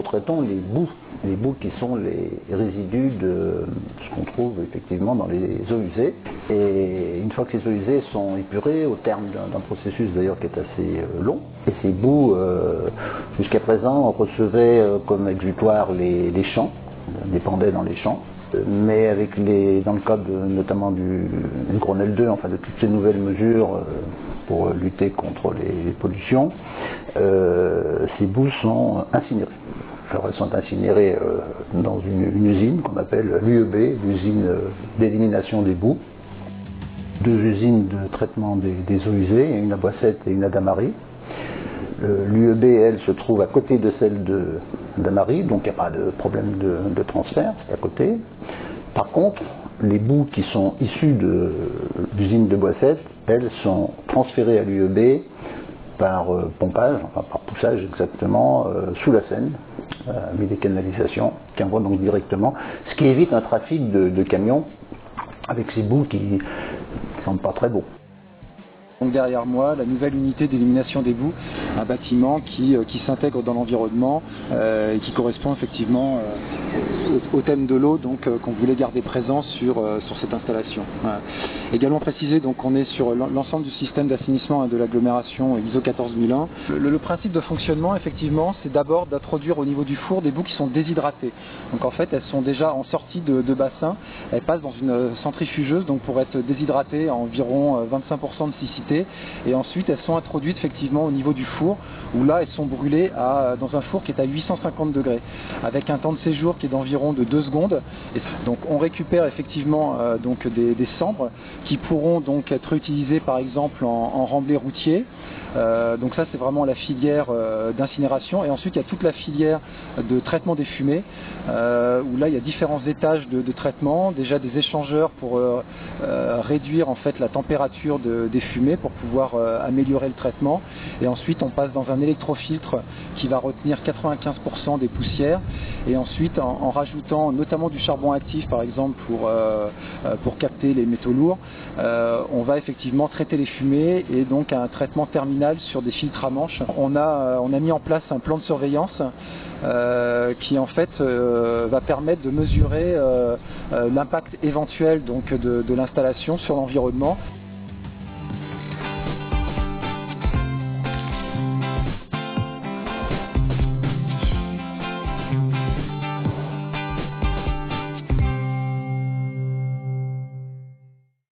traitons les boues qui sont les résidus de ce qu'on trouve effectivement dans les eaux usées. Et une fois que ces eaux usées sont épurées, au terme d'un processus d'ailleurs qui est assez long, et ces boues, jusqu'à présent, recevaient comme exutoire les champs, dépendaient dans les champs. Mais dans le cadre notamment du Grenelle 2, enfin de toutes ces nouvelles mesures pour lutter contre les pollutions, ces boues sont incinérées. Alors elles sont incinérées dans une usine qu'on appelle l'UEB, l'usine d'élimination des boues. 2 usines de traitement des eaux usées, une à Boissette et une à Damary. L'UEB, elle, se trouve à côté de celle d'Amary, donc il n'y a pas de problème de transfert, c'est à côté. Par contre, les boues qui sont issues de l'usine de Boissette, elles sont transférées à l'UEB par pompage, enfin par poussage exactement, sous la Seine, avec des canalisations qui envoient donc directement, ce qui évite un trafic de camions avec ces boues qui ne sont pas très beaux. Donc derrière moi, la nouvelle unité d'élimination des boues, un bâtiment qui s'intègre dans l'environnement et qui correspond effectivement au thème de l'eau, donc qu'on voulait garder présent sur cette installation. Voilà. Également préciser donc qu'on est sur l'ensemble du système d'assainissement de l'agglomération ISO 14001. Le principe de fonctionnement effectivement, c'est d'abord d'introduire au niveau du four des boues qui sont déshydratées. Donc en fait, elles sont déjà en sortie de bassin, elles passent dans une centrifugeuse donc pour être déshydratées à environ 25% de siccité. Et ensuite elles sont introduites effectivement au niveau du four où là elles sont brûlées dans un four qui est à 850 degrés avec un temps de séjour qui est d'environ de 2 secondes. Et donc on récupère effectivement donc des cendres qui pourront donc être utilisées par exemple en remblai routier. Donc ça c'est vraiment la filière d'incinération, et ensuite il y a toute la filière de traitement des fumées où là il y a différents étages de traitement, déjà des échangeurs pour réduire en fait la température des fumées pour pouvoir améliorer le traitement, et ensuite on passe dans un électrofiltre qui va retenir 95% des poussières, et ensuite en rajoutant notamment du charbon actif par exemple pour capter les métaux lourds, on va effectivement traiter les fumées et donc un traitement terminal sur des filtres à manche. On a mis en place un plan de surveillance qui en fait va permettre de mesurer l'impact éventuel donc de l'installation sur l'environnement.